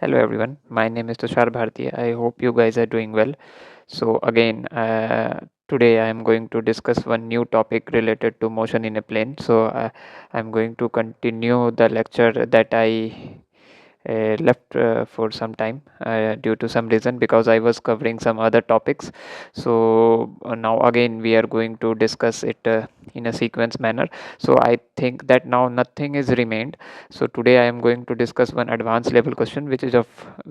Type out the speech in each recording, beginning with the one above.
Hello everyone, my name is Tushar Bharti. I hope you guys are doing well. So again, today I am going to discuss one new topic related to motion in a plane. I'm going to continue the lecture that I left for some time due to some reason because I was covering some other topics. Now again we are going to discuss it in a sequence manner. So I think that now nothing is remained. So today I am going to discuss one advanced level question which is of a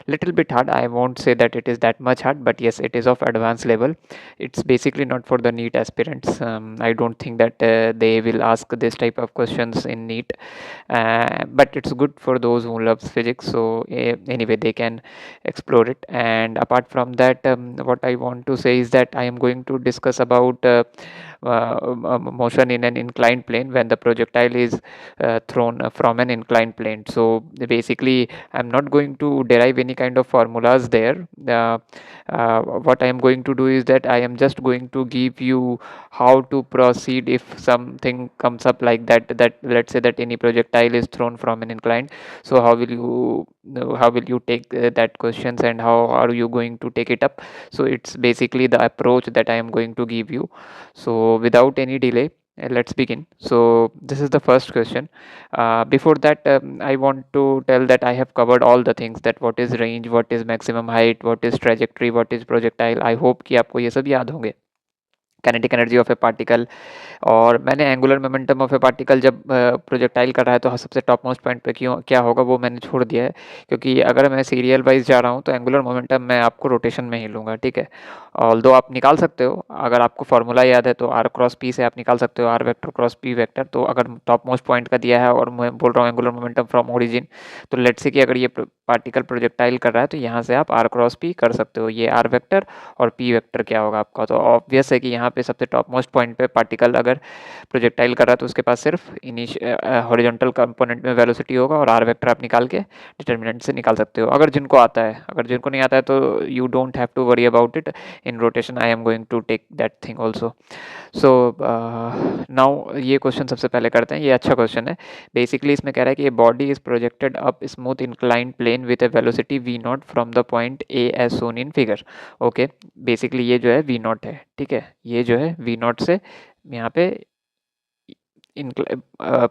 little bit hard. I won't say that it is that much hard, but yes, it is of advanced level. It's basically not for the NEET aspirants. I don't think that they will ask this type of questions in NEET, but it's good for those who loves physics. Anyway, they can explore it. And apart from that, what I want to say is that I am going to discuss about motion in an inclined plane when the projectile is thrown from an inclined plane. So basically I'm not going to derive any kind of formulas there. What I am going to do is that I am just going to give you how to proceed if something comes up like that let's say that any projectile is thrown from an inclined. So how will you take that questions, and how are you going to take it up? So it's basically the approach that I am going to give you. So without any delay, let's begin. So this is the first question. Before that, I want to tell that I have covered all the things, that what is range, what is maximum height, what is trajectory, what is projectile. I hope कि आपको ये सब याद होंगे. Kinetic energy of a particle, और मैंने angular momentum of A particle जब projectile कर रहा है तो सबसे टॉप मोस्ट पॉइंट पे क्यों क्या होगा वो मैंने छोड़ दिया है, क्योंकि अगर मैं सीरियल वाइज जा रहा हूँ तो एंगुलर मोमेंटम मैं आपको रोटेशन में ही लूँगा. ठीक है. ऑल्दो आप निकाल सकते हो, अगर आपको फार्मूला याद है तो आर क्रॉस पी से आप निकाल सकते हो, R vector cross P vector. तो अगर टॉप मोस्ट पॉइंट का दिया है और मैं बोल रहा हूँ एंगुलर मोमेंटम फ्रॉम ओरिजिन, तो लेट्स से कि अगर ये पार्टिकल प्रोजेक्टाइल कर रहा है तो यहाँ से आप आर क्रॉस पी कर सकते हो. ये आर वेक्टर और पी वेक्टर क्या होगा आपका, तो ऑब्वियस है कि यहाँ पे सबसे टॉप मोस्ट पॉइंट पे पार्टिकल अगर प्रोजेक्टाइल कर रहा है तो उसके पास सिर्फ हॉरिजॉन्टल कंपोनेंट में वेलोसिटी होगा, और आर वेक्टर आप निकाल के डिटर्मिनेंट से निकाल सकते हो अगर जिनको आता है. अगर जिनको नहीं आता है तो you don't have to worry about it. In rotation I am going to take that thing also. So now ये क्वेश्चन सबसे पहले करते हैं. ये अच्छा क्वेश्चन है. बेसिकली इसमें कह रहा है कि body is projected up smooth inclined plane with a velocity v naught from the point A as shown in figure. Okay. Basically ये जो है v नॉट है. ठीक है. ये जो है v नॉट से यहाँ पे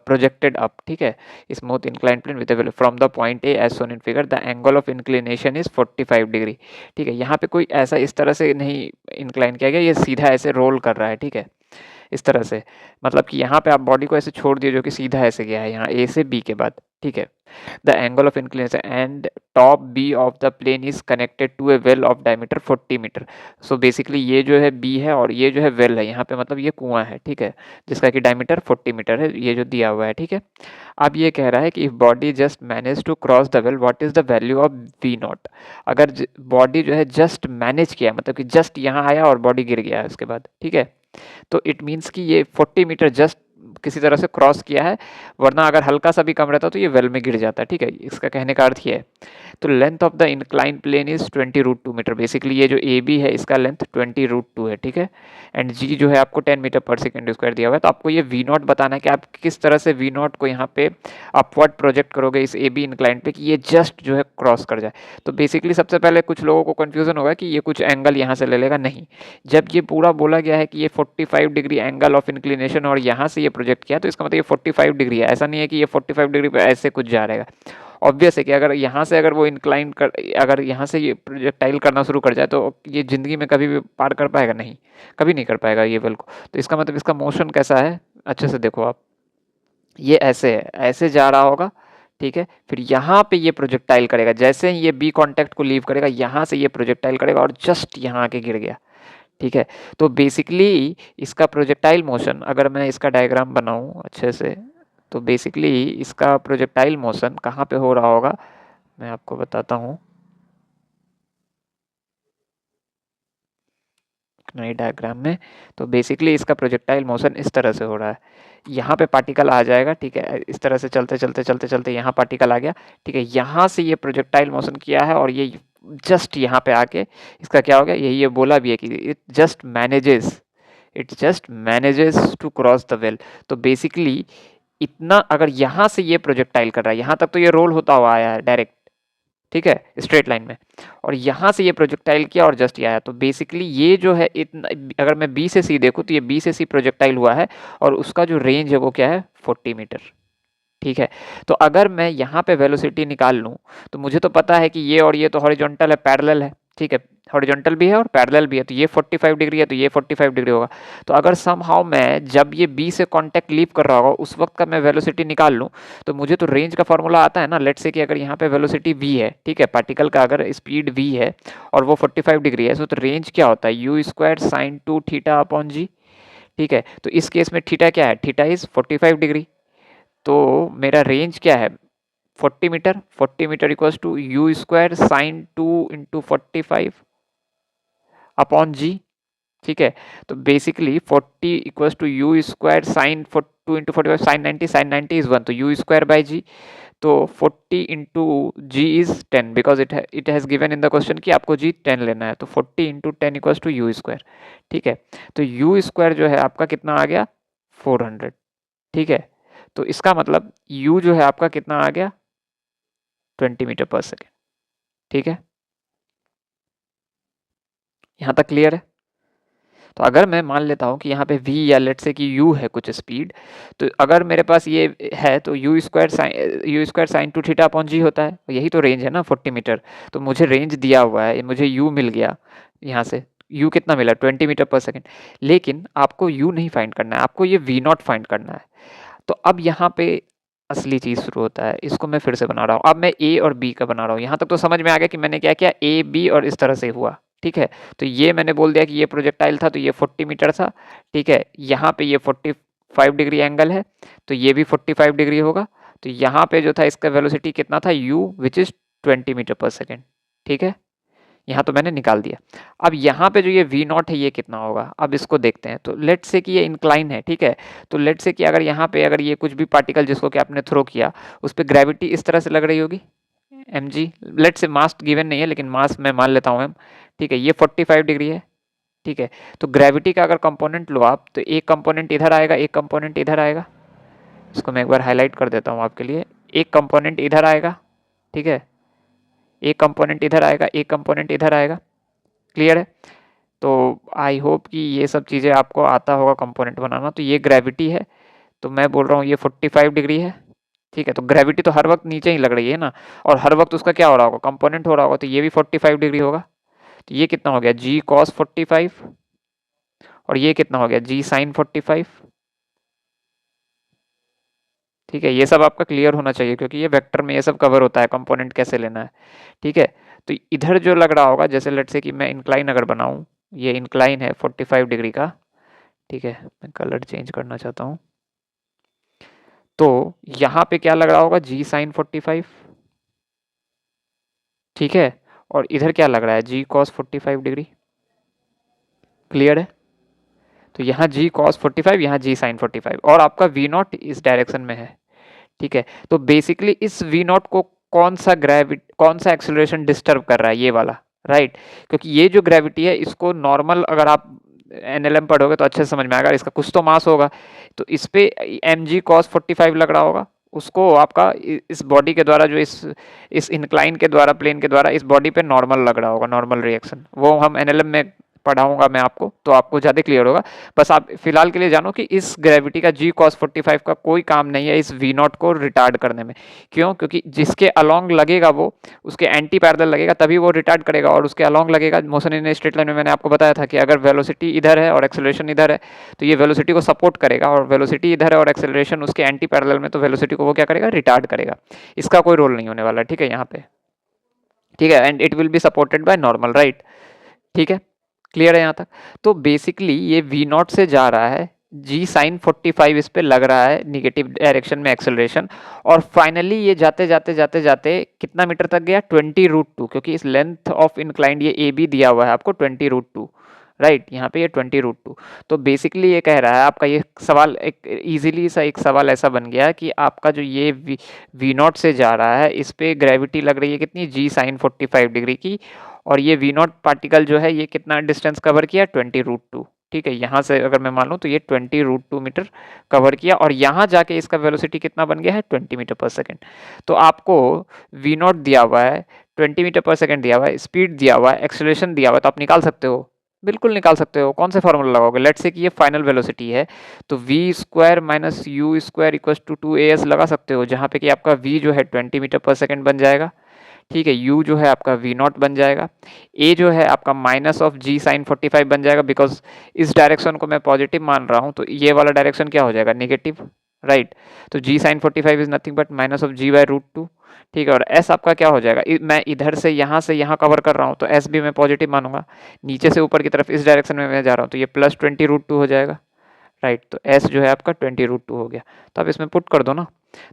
projected up. ठीक है. Smooth incline plane with from the point A as shown in figure. The angle of inclination is 45 degree. ठीक है. यहाँ पे कोई ऐसा इस तरह से नहीं इंक्लाइन किया गया, ये सीधा ऐसे रोल कर रहा है. ठीक है. इस तरह से, मतलब कि यहाँ पे आप बॉडी को ऐसे छोड़ दिए जो कि सीधा ऐसे गया है यहाँ ए से बी के बाद. ठीक है. The angle of inclination and top B of the plane is connected to a well of diameter 40 metre. So basically ये जो है बी है और ये जो है वेल है यहाँ पे, मतलब ये कुआं है. ठीक है. जिसका कि डायमीटर 40 मीटर है, ये जो दिया हुआ है. ठीक है. अब ये कह रहा है कि if body just manage to cross the well, what is the value of V naught. अगर बॉडी जो है जस्ट मैनेज किया, मतलब कि जस्ट यहाँ आया और बॉडी गिर गया है उसके बाद. ठीक है. तो इट मीन्स कि ये 40 मीटर जस्ट किसी तरह से क्रॉस किया है, वरना अगर हल्का सा भी कम रहता तो ये वेल में गिर जाता है. ठीक है. इसका कहने का अर्थ ये है. तो length of the incline plane is 20√2 metre. Basically ये जो ए बी है इसका लेंथ 20√2 है. ठीक है. एंड जी जो है आपको 10 मीटर पर सेकेंड स्क्वायर दिया हुआ है. तो आपको ये वी नॉट बताना है कि आप किस तरह से वी नॉट को यहाँ पे अपवर्ड प्रोजेक्ट करोगे इस ए बी इंक्लाइन पे कि ये जस्ट जो है क्रॉस कर जाए. तो बेसिकली सबसे पहले कुछ लोगों को कन्फ्यूजन होगा कि ये कुछ एंगल यहाँ से ले लेगा. नहीं. जब ये पूरा बोला गया है कि ये 45 डिग्री एंगल ऑफ इंक्लिनेशन और यहाँ से ये प्रोजेक्ट किया, तो इसका मतलब ये 45 डिग्री है. ऐसा नहीं है कि ये 45 डिग्री पे ऐसे कुछ जा रहेगा. ऑब्वियस है कि अगर यहाँ से अगर वो इंक्लाइन कर, अगर यहाँ से ये प्रोजेक्टाइल करना शुरू कर जाए तो ये ज़िंदगी में कभी भी पार कर पाएगा नहीं, कभी नहीं कर पाएगा ये वेल को. तो इसका मतलब इसका मोशन कैसा है, अच्छे से देखो आप. ये ऐसे है, ऐसे जा रहा होगा. ठीक है. फिर यहाँ पे ये प्रोजेक्टाइल करेगा, जैसे ही ये बी कॉन्टैक्ट को लीव करेगा यहाँ से ये प्रोजेक्टाइल करेगा और जस्ट यहाँ आके गिर गया. ठीक है. तो बेसिकली इसका प्रोजेक्टाइल मोशन, अगर मैं इसका डायग्राम बनाऊं अच्छे से, तो बेसिकली इसका प्रोजेक्टाइल मोशन कहाँ पे हो रहा होगा मैं आपको बताता हूँ नई डायग्राम में. तो बेसिकली इसका प्रोजेक्टाइल मोशन इस तरह से हो रहा है. यहाँ पे पार्टिकल आ जाएगा. ठीक है. इस तरह से चलते चलते चलते चलते यहाँ पार्टिकल आ गया. ठीक है. यहाँ से ये प्रोजेक्टाइल मोशन किया है और ये जस्ट यहाँ पे आके इसका क्या हो गया, यही ये बोला भी है कि it just manages to cross the well. तो बेसिकली इतना अगर यहाँ से ये प्रोजेक्टाइल कर रहा है, यहाँ तक तो ये रोल होता हुआ आया है डायरेक्ट, ठीक है, स्ट्रेट लाइन में, और यहाँ से ये प्रोजेक्टाइल किया और जस्ट ये आया, तो बेसिकली ये जो है इतना, अगर मैं बी से सी देखूँ तो ये बी से सी प्रोजेक्टाइल हुआ है और उसका जो रेंज है वो क्या है 40 मीटर, ठीक है। तो अगर मैं यहाँ पे वेलोसिटी निकाल लूँ तो मुझे तो पता है कि ये और ये तो हॉरिजॉन्टल है, पैरेलल है, ठीक है, हॉरिजॉन्टल भी है और पैरेलल भी है, तो ये 45 डिग्री है तो ये 45 डिग्री होगा। तो अगर समहाउ मैं जब ये बी से कांटेक्ट लीव कर रहा होगा उस वक्त का मैं वेलोसिटी निकाल लूँ तो मुझे तो रेंज का फॉर्मूला आता है ना। लेट्स से कि अगर यहाँ पे वेलोसिटी v है, ठीक है, पार्टिकल का अगर स्पीड v है और वो 45 डिग्री है, तो रेंज क्या होता है u square sine 2 theta upon g, ठीक है। तो इस केस में थीटा क्या है, थीटा इज 45 डिग्री, तो मेरा रेंज क्या है 40 meter, 40 meter equals to u square sine 2 into 45 upon g, ठीक है। तो basically 40 equals to u square sine 2 into 45 sine 90, sine 90 is 1, तो यू स्क्वायर बाई जी, तो 40 into g is 10 because it has given in the question कि आपको g 10 लेना है, तो 40 into 10 equals to u square, ठीक है। तो यू स्क्वायर जो है आपका कितना आ गया 400, ठीक है। तो इसका मतलब u जो है आपका कितना आ गया 20 मीटर पर सेकेंड, ठीक है। यहाँ तक क्लियर है। तो अगर मैं मान लेता हूँ कि यहाँ पे v या लेट से कि u है कुछ स्पीड, तो अगर मेरे पास ये है तो u square sine 2 theta upon g होता है, यही तो रेंज है ना 40 मीटर। तो मुझे रेंज दिया हुआ है, मुझे u मिल गया, यहाँ से u कितना मिला 20 मीटर पर सेकेंड, लेकिन आपको u नहीं फाइंड करना है, आपको ये v नॉट फाइंड करना है। तो अब यहाँ पे असली चीज़ शुरू होता है, इसको मैं फिर से बना रहा हूँ। अब मैं ए और बी का बना रहा हूँ। यहाँ तक तो समझ में आ गया कि मैंने क्या किया, ए बी और इस तरह से हुआ, ठीक है। तो ये मैंने बोल दिया कि ये प्रोजेक्टाइल था तो ये 40 मीटर था, ठीक है। यहाँ पे ये 45 डिग्री एंगल है तो ये भी 45 डिग्री होगा। तो यहाँ पे जो था इसका वेलोसिटी कितना था u विच इज़ 20 मीटर पर सेकेंड, ठीक है। यहाँ तो मैंने निकाल दिया। अब यहाँ पे जो ये v नॉट है ये कितना होगा, अब इसको देखते हैं। तो लेट से कि ये इंक्लाइन है, ठीक है। तो लेट से कि अगर यहाँ पे अगर ये कुछ भी पार्टिकल जिसको कि आपने थ्रो किया उस पर ग्रेविटी इस तरह से लग रही होगी mg, लेट से मास गिवन नहीं है लेकिन मास मैं मान लेता हूँ m, ठीक है। ये 45 डिग्री है, ठीक है। तो ग्रेविटी का अगर कंपोनेंट लो आप तो एक कंपोनेंट इधर आएगा, एक कंपोनेंट इधर आएगा। इसको मैं एक बार हाईलाइट कर देता हूँ आपके लिए। एक कंपोनेंट इधर आएगा, ठीक है, एक कंपोनेंट इधर आएगा, एक कंपोनेंट इधर आएगा। क्लियर है। तो आई होप कि ये सब चीज़ें आपको आता होगा कंपोनेंट बनाना। तो ये ग्रेविटी है, तो मैं बोल रहा हूँ ये 45 डिग्री है, ठीक है। तो ग्रेविटी तो हर वक्त नीचे ही लग रही है ना, और हर वक्त उसका क्या हो रहा होगा कंपोनेंट हो रहा होगा, तो ये भी 45 डिग्री होगा। तो ये कितना हो गया जी कॉस 45 और ये कितना हो गया जी साइन 45, ठीक है। ये सब आपका क्लियर होना चाहिए क्योंकि ये वेक्टर में ये सब कवर होता है कंपोनेंट कैसे लेना है, ठीक है। तो इधर जो लग रहा होगा जैसे लेट से कि मैं इंक्लाइन अगर बनाऊं, ये इंक्लाइन है 45 डिग्री का, ठीक है। मैं कलर चेंज करना चाहता हूँ। तो यहाँ पे क्या लग रहा होगा जी साइन 45, ठीक है। और इधर क्या लग रहा है जी कॉस 45 डिग्री। क्लियर है। तो यहाँ जी कॉस 45, यहाँ जी साइन 45 और आपका वी नॉट इस डायरेक्शन में है, ठीक है। तो बेसिकली इस वी नॉट को कौन सा एक्सेलरेशन डिस्टर्ब कर रहा है, ये वाला, राइट। क्योंकि ये जो ग्रेविटी है इसको नॉर्मल अगर आप एनएलएम पढ़ोगे तो अच्छे से समझ में आएगा, इसका कुछ तो मास होगा। तो इस पे एम जी कॉस 45 लग रहा होगा, उसको आपका इस बॉडी के द्वारा जो इस इंक्लाइन के द्वारा प्लेन के द्वारा इस बॉडी पे नॉर्मल लग रहा होगा, नॉर्मल रिएक्शन। वो हम एनएलएम में पढ़ाऊंगा मैं आपको, तो आपको ज़्यादा क्लियर होगा। बस आप फिलहाल के लिए जानो कि इस ग्रेविटी का जी कॉस 45 का कोई काम नहीं है इस वी नॉट को रिटार्ड करने में। क्यों? क्योंकि जिसके अलोंग लगेगा वो उसके एंटी पैरेलल लगेगा तभी वो रिटार्ड करेगा, और उसके अलोंग लगेगा मोशन इन स्ट्रेट लाइन में। मैंने आपको बताया था कि अगर वेलोसिटी इधर है और एक्सेलरेशन इधर है तो ये वेलोसिटी को सपोर्ट करेगा, और वेलोसिटी इधर है और एक्सेलरेशन उसके एंटी पैरेलल में, तो वेलोसिटी को वो क्या करेगा रिटार्ड करेगा। इसका कोई रोल नहीं होने वाला, ठीक है, यहाँ पे, ठीक है। And it will be supported by normal, right, ठीक है। क्लियर है यहाँ तक। तो बेसिकली ये वी नॉट से जा रहा है, जी साइन 45 इस पे लग रहा है निगेटिव डायरेक्शन में एक्सेलरेशन, और फाइनली ये जाते जाते जाते जाते कितना मीटर तक गया 20√2, क्योंकि इस लेंथ ऑफ इंक्लाइंड ये ए बी दिया हुआ है आपको 20√2, राइट। यहाँ पे ये 20√2। तो बेसिकली ये कह रहा है आपका ये सवाल एक इजीली सा एक सवाल ऐसा बन गया कि आपका जो ये वी नॉट से जा रहा है इस पे ग्रेविटी लग रही है कितनी जी साइन 45 डिग्री की, और ये वी नॉट पार्टिकल जो है ये कितना डिस्टेंस कवर किया 20√2, ठीक है, यहाँ से अगर मैं मान लूँ तो ये 20√2 मीटर कवर किया और यहाँ जाके इसका वेलोसिटी कितना बन गया है 20 मीटर पर सेकेंड। तो आपको वी नॉट दिया हुआ है, 20 मीटर पर सेकेंड दिया हुआ है, स्पीड दिया हुआ है, एक्सेलरेशन दिया हुआ है, तो आप निकाल सकते हो, बिल्कुल निकाल सकते हो। कौन से फॉर्मूला लगाओगे? लेट्स से कि ये फाइनल वेलोसिटी है, तो v square minus U square equal to 2as लगा सकते हो, जहाँ पे कि आपका v जो है 20 मीटर पर सेकेंड बन जाएगा, ठीक है। u जो है आपका v नॉट बन जाएगा, a जो है आपका माइनस ऑफ g साइन 45 बन जाएगा, बिकॉज इस डायरेक्शन को मैं पॉजिटिव मान रहा हूँ, तो ये वाला डायरेक्शन क्या हो जाएगा? Negative, right. तो g sine 45 is nothing but minus of g/√2, ठीक है। और s आपका क्या हो जाएगा? मैं इधर से यहाँ कवर कर रहा हूँ, तो s भी मैं पॉजिटिव मानूंगा, नीचे से ऊपर की तरफ इस डायरेक्शन में मैं जा रहा हूँ, तो ये प्लस 20√2 हो जाएगा, राइट। तो s जो है आपका 20√2 हो गया। तो आप इसमें पुट कर दो ना,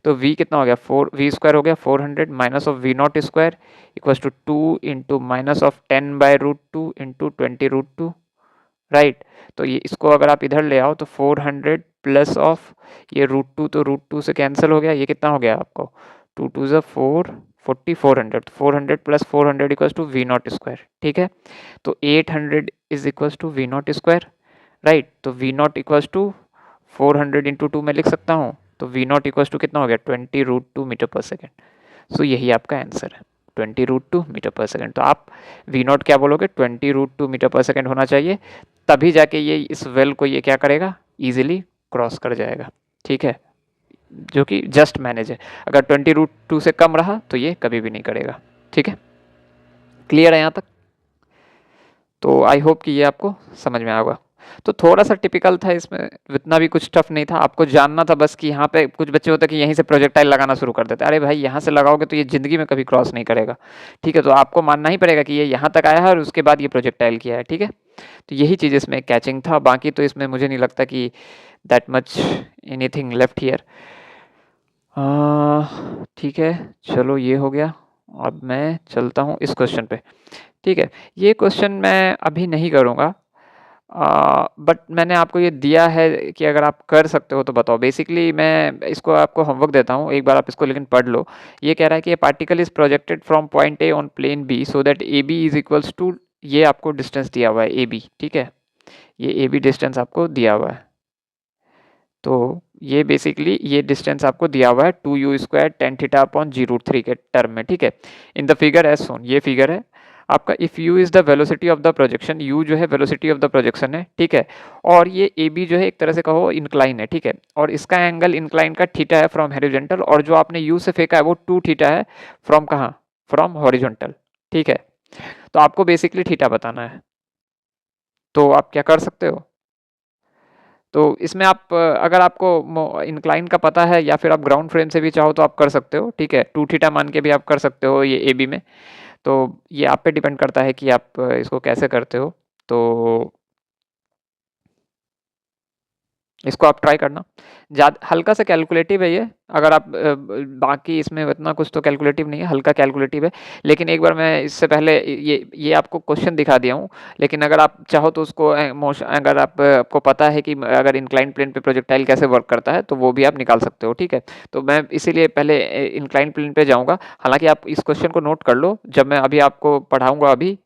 तो v कितना हो गया? v स्क्वायर हो गया 400 minus of v naught square equals to 2 into minus of 10/√2 into 20√2, right. तो ये इसको अगर आप इधर ले आओ तो 400 प्लस ऑफ ये √2, तो √2 से कैंसिल हो गया, ये कितना हो गया आपको? 2 2 ज़ा 4 40 400, 400 plus 400 equals to v naught square, ठीक है। तो 800 is equals to v naught square, right. तो v naught equals to 400 into 2 में लिख सकता हूँ, तो v नॉट इक्वल्स टू कितना हो गया? 20√2 मीटर पर सेकेंड। सो यही आपका आंसर है, 20√2 मीटर पर सेकेंड। तो आप v नॉट क्या बोलोगे? 20√2 मीटर पर सेकेंड होना चाहिए, तभी जाके ये इस वेल को ये क्या करेगा? ईजिली क्रॉस कर जाएगा, ठीक है, जो कि जस्ट मैनेज है। अगर 20√2 से कम रहा तो ये कभी भी नहीं करेगा, ठीक है। क्लियर है यहाँ तक? तो आई होप कि ये आपको समझ में आएगा। तो थोड़ा सा टिपिकल था इसमें, इतना भी कुछ टफ नहीं था, आपको जानना था बस कि यहाँ पे कुछ बच्चे होते हैं कि यहीं से प्रोजेक्टाइल लगाना शुरू कर देते हैं। अरे भाई यहाँ से लगाओगे तो ये ज़िंदगी में कभी क्रॉस नहीं करेगा, ठीक है। तो आपको मानना ही पड़ेगा कि ये यहाँ तक आया है और उसके बाद ये प्रोजेक्टाइल किया है, ठीक है। तो यही चीज़ इसमें कैचिंग था, बाकी तो इसमें मुझे नहीं लगता कि that much anything left here. ठीक है, चलो ये हो गया। अब मैं चलता हूँ इस क्वेश्चन पे, ठीक है। ये क्वेश्चन मैं अभी नहीं करूँगा, बट मैंने आपको ये दिया है कि अगर आप कर सकते हो तो बताओ। बेसिकली मैं इसको आपको होमवर्क देता हूँ, एक बार आप इसको लेकिन पढ़ लो। ये कह रहा है कि a particle is projected from point A on plane B so that A B is equals to, ये आपको डिस्टेंस दिया हुआ है ए बी, ठीक है। ये ए बी डिस्टेंस आपको दिया हुआ है, तो ये बेसिकली ये डिस्टेंस आपको दिया हुआ है 2u square tan theta upon g√3 के टर्म में, ठीक है। इन द फिगर एज सोन, ये फिगर है आपका। If u is the velocity of the projection, u जो है वेलोसिटी ऑफ द प्रोजेक्शन है, ठीक है। और ये ए बी जो है एक तरह से कहो इंक्लाइन है, ठीक है। और इसका एंगल इंक्लाइन का थीटा है फ्रॉम हॉरिजॉन्टल, और जो आपने u से फेंका है वो 2 थीटा है फ्रॉम कहाँ? फ्रॉम हॉरिजॉन्टल, ठीक है। तो आपको बेसिकली थीटा बताना है, तो आप क्या कर सकते हो? तो इसमें आप अगर आपको इंक्लाइन का पता है या फिर आप ग्राउंड फ्रेम से भी चाहो तो आप कर सकते हो, ठीक है। 2 थीटा मान के भी आप कर सकते हो ये ए बी में। तो ये आप पे डिपेंड करता है कि आप इसको कैसे करते हो। तो इसको आप ट्राई करना, ज़्यादा हल्का सा कैलकुलेटिव है ये। अगर आप बाकी इसमें इतना कुछ तो कैलकुलेटिव नहीं है, हल्का कैलकुलेटिव है। लेकिन एक बार मैं इससे पहले ये आपको क्वेश्चन दिखा दिया हूँ, लेकिन अगर आप चाहो तो उसको अगर आपको पता है कि अगर इंक्लाइन प्लेन पे प्रोजेक्टाइल कैसे वर्क करता है तो वो भी आप निकाल सकते हो, ठीक है। तो मैं इसीलिए पहले इंक्लाइन प्लेन पे जाऊँगा। हालांकि आप इस क्वेश्चन को नोट कर लो, जब मैं अभी आपको पढ़ाऊँगा अभी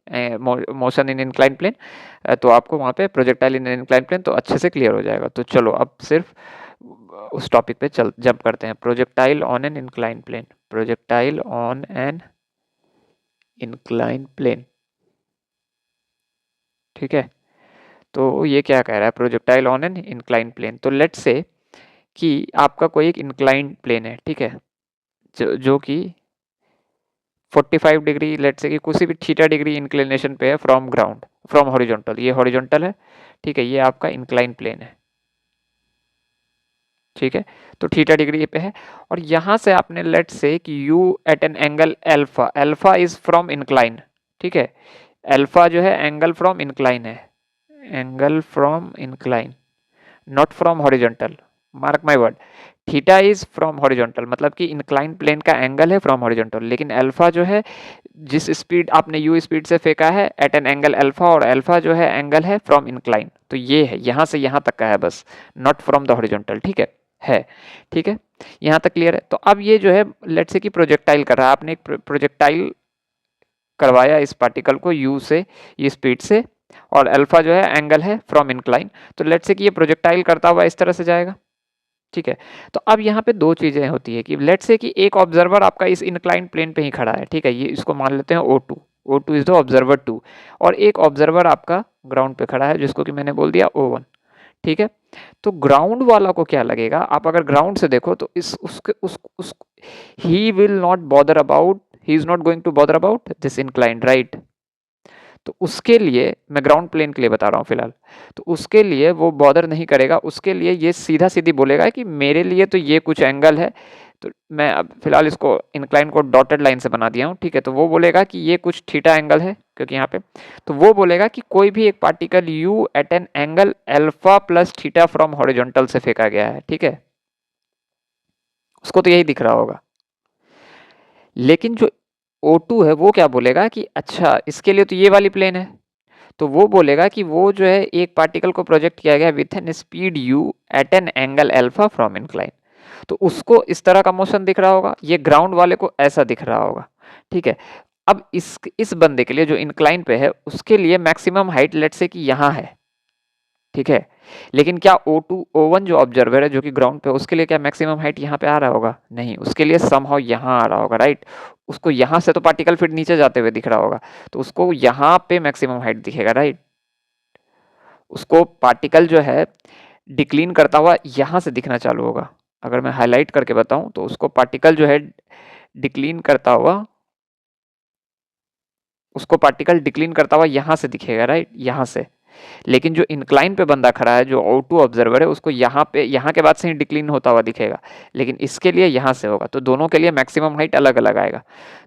मोशन इन इंक्लाइन प्लेन, तो आपको वहाँ पे प्रोजेक्टाइल इन इंक्लाइन प्लेन तो अच्छे से क्लियर हो जाएगा। तो चलो अब सिर्फ उस टॉपिक पे जंप करते हैं। Projectile on an incline plane, projectile on an incline plane, ठीक है। तो ये क्या कह रहा है? Projectile on an incline plane. तो लेट्स से कि आपका कोई एक इंक्लाइन प्लेन है, ठीक है, जो कि 45 डिग्री, लेट्स से कि किसी भी थीटा डिग्री इंक्लिनेशन पे है फ्रॉम ग्राउंड, फ्रॉम हॉरिजॉन्टल। ये हॉरिजॉन्टल है, ठीक है। ये आपका इंक्लाइन प्लेन है, ठीक है। तो थीटा डिग्री पे है, और यहाँ से आपने लेट्स से कि u at an angle alpha, alpha is from incline, ठीक है। अल्फा जो है एंगल फ्रॉम इंक्लाइन है, angle from incline, not from horizontal. Mark my word, theta is from horizontal, मतलब कि इंक्लाइन प्लेन का एंगल है फ्रॉम हॉरिजॉन्टल, लेकिन अल्फा जो है जिस स्पीड आपने u स्पीड से फेंका है एट एन एंगल अल्फा, और अल्फा जो है एंगल है फ्रॉम इंक्लाइन। तो ये है, यहाँ से यहाँ तक का है बस, नॉट फ्रॉम द हॉरिजॉन्टल, ठीक है, ठीक है। यहाँ तक क्लियर है। तो अब ये जो है लेट्स से कि प्रोजेक्टाइल कर रहा है, आपने एक प्रोजेक्टाइल करवाया इस पार्टिकल को u से, ये स्पीड से, और अल्फा जो है एंगल है फ्रॉम इंक्लाइन। तो लेट्स से कि ये प्रोजेक्टाइल करता हुआ इस तरह से जाएगा, ठीक है। तो अब यहाँ पे दो चीजें होती है कि लेट्स से कि एक ऑब्जर्वर आपका इस इंक्लाइन प्लेन पे ही खड़ा है, ठीक है, ये इसको मान लेते हैं O2, O2 is the observer 2, और एक ऑब्जर्वर आपका ग्राउंड पे खड़ा है जिसको कि मैंने बोल दिया O1, ठीक है। तो ग्राउंड वाला को क्या लगेगा, आप अगर ग्राउंड से देखो तो इस उसके उस he will not bother about, he is not going to bother about this inclined, right. तो उसके लिए मैं ग्राउंड प्लेन के लिए बता रहा हूँ फिलहाल, तो उसके लिए वो बॉदर नहीं करेगा, उसके लिए ये सीधा सीधी बोलेगा कि मेरे लिए तो ये कुछ एंगल है। तो मैं अब फिलहाल इसको इंक्लाइन को डॉटेड लाइन से बना दिया हूँ, ठीक है। तो वो बोलेगा कि ये कुछ थीटा एंगल है क्योंकि यहाँ पे, तो वो बोलेगा कि कोई भी एक particle U at an angle alpha plus theta from horizontal से फेंका गया है, ठीक है। उसको तो यही दिख रहा होगा। लेकिन जो O2 है वो क्या बोलेगा कि अच्छा इसके लिए तो ये वाली प्लेन है, तो वो बोलेगा कि वो जो है एक पार्टिकल को प्रोजेक्ट किया गया with an speed u at an angle alpha from incline. तो उसको इस तरह का मोशन दिख रहा होगा, ये ग्राउंड वाले को ऐसा दिख रहा होगा, ठीक है। अब इस बंदे के लिए जो इंक्लाइन पे है उसके लिए मैक्सिमम हाइट लेट से कि यहाँ है, ठीक है। लेकिन क्या O2 O1 जो ऑब्जर्वर है जो कि ग्राउंड पे, उसके लिए क्या मैक्सिमम हाइट यहाँ पे आ रहा होगा? नहीं, उसके लिए समहाउ यहाँ आ रहा होगा, राइट। उसको यहाँ से तो पार्टिकल फिर नीचे जाते हुए दिख रहा होगा, तो उसको यहाँ पे मैक्सिमम हाइट दिखेगा, राइट। उसको पार्टिकल जो है डिक्लीन करता हुआ यहाँ से दिखना चालू होगा। अगर मैं हाईलाइट करके बताऊं तो उसको पार्टिकल जो है डिक्लीन करता हुआ, उसको पार्टिकल डिक्लीन करता हुआ यहाँ से दिखेगा, राइट, यहाँ से। लेकिन जो इंक्लाइन पे बंदा खड़ा है जो O2 ऑब्जर्वर है उसको यहाँ पे, यहाँ के बाद से ही डिक्लीन होता हुआ दिखेगा, लेकिन इसके लिए यहाँ से होगा। तो दोनों के लिए मैक्सिमम हाइट अलग अलग आएगा।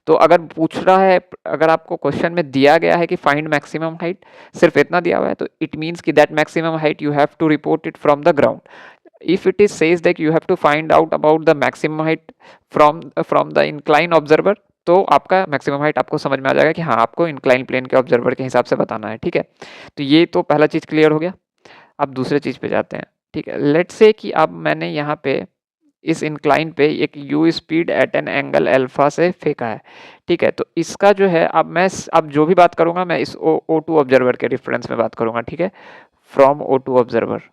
तो अगर पूछ रहा है, अगर आपको क्वेश्चन में दिया गया है कि फाइंड मैक्सिमम हाइट, सिर्फ इतना दिया हुआ है, तो इट मीन्स कि that maximum height you have to report it from the ground. if it is says that you have to find out about the maximum height from the incline observer, तो आपका maximum height आपको समझ में आ जाएगा कि हाँ आपको incline plane के ऑब्जर्वर के हिसाब से बताना है, ठीक है। तो ये तो पहला चीज क्लियर हो गया। अब दूसरे चीज पे जाते हैं, ठीक है। लेट्स से कि अब मैंने यहाँ पे इस इंक्लाइन पे एक you speed at an angle alpha से फेंका है, ठीक है। तो इसका जो है अब मैं अब जो भी बात करूंगा मैं इस O2 ऑब्जर्वर के रेफरेंस में बात करूंगा, ठीक है, फ्रॉम O2 ऑब्जर्वर।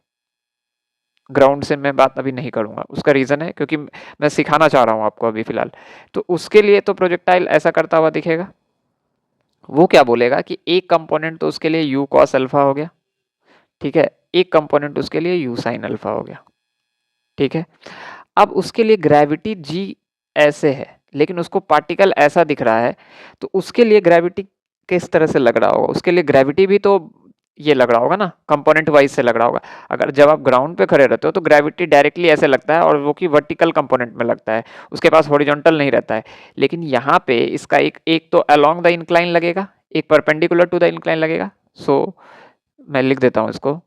ग्राउंड से मैं बात अभी नहीं करूंगा, उसका रीजन है क्योंकि मैं सिखाना चाह रहा हूं आपको अभी फिलहाल। तो उसके लिए तो प्रोजेक्टाइल ऐसा करता हुआ दिखेगा। वो क्या बोलेगा कि एक कंपोनेंट तो उसके लिए यू कॉस अल्फा हो गया, ठीक है, एक कंपोनेंट उसके लिए यू साइन अल्फा हो गया, ठीक है। अब उसके लिए ग्रेविटी जी ऐसे है, लेकिन उसको पार्टिकल ऐसा दिख रहा है, तो उसके लिए ग्रेविटी किस तरह से लग रहा होगा? उसके लिए ग्रेविटी भी तो ये लग रहा होगा ना, कंपोनेंट वाइज से लग रहा होगा। अगर जब आप ग्राउंड पे खड़े रहते हो तो ग्रेविटी डायरेक्टली ऐसे लगता है और वो कि वर्टिकल कंपोनेंट में लगता है, उसके पास हॉरिजॉन्टल नहीं रहता है। लेकिन यहाँ पे इसका एक एक तो अलोंग द इंक्लाइन लगेगा, एक परपेंडिकुलर टू द इंक्लाइन लगेगा। सो मैं लिख देता हूँ इसको,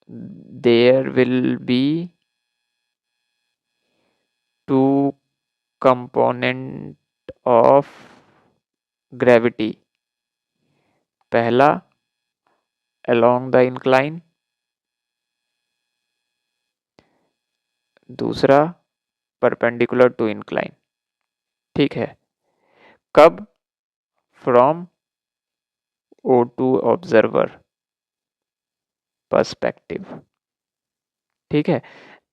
there will be two component of gravity, पहला अलोंग द इंक्लाइन, दूसरा परपेंडिकुलर टू इंक्लाइन, ठीक है। कब? फ्रॉम O2 ऑब्जर्वर पर्सपेक्टिव, ठीक है।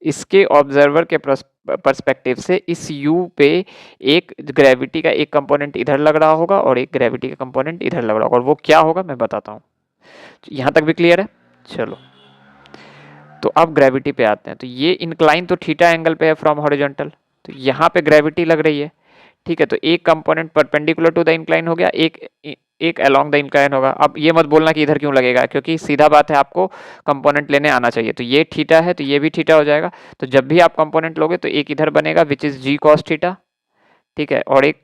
इसके ऑब्जर्वर के पर्सपेक्टिव से इस U पे एक ग्रेविटी का एक कंपोनेंट इधर लग रहा होगा और एक ग्रेविटी का कंपोनेंट इधर लग रहा होगा, और वो क्या होगा मैं बताता हूँ। यहाँ तक भी क्लियर है? चलो, तो अब ग्रेविटी पे आते हैं। तो ये इंक्लाइन तो थीटा एंगल पे है फ्रॉम हॉरिजॉन्टल, तो यहाँ पे ग्रेविटी लग रही है, ठीक है। तो एक component perpendicular to the incline हो गया, एक एक अलोंग द इंक्लाइन होगा। अब ये मत बोलना कि इधर क्यों लगेगा, क्योंकि सीधा बात है आपको कंपोनेंट लेने आना चाहिए। तो ये थीटा है तो ये भी थीटा हो जाएगा। तो जब भी आप कंपोनेंट लोगे तो एक इधर बनेगा which is G cos theta, ठीक है, और एक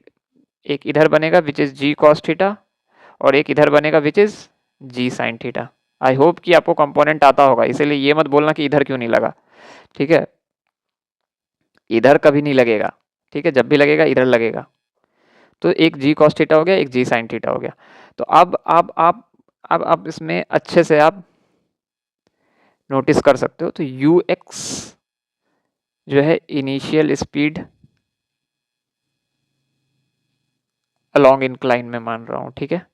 एक इधर बनेगा which is G cos theta, और एक इधर बनेगा which is G sine theta. I hope कि आपको कंपोनेंट आता होगा, इसीलिए ये मत बोलना कि इधर क्यों नहीं लगा, ठीक है। इधर कभी नहीं लगेगा, ठीक है, जब भी लगेगा इधर लगेगा। तो एक जी कॉस थीटा हो गया, एक जी साइन थीटा हो गया। तो अब इसमें अच्छे से आप नोटिस कर सकते हो। तो यू एक्स जो है इनिशियल स्पीड अलोंग इंक्लाइन में मान रहा हूं, ठीक है।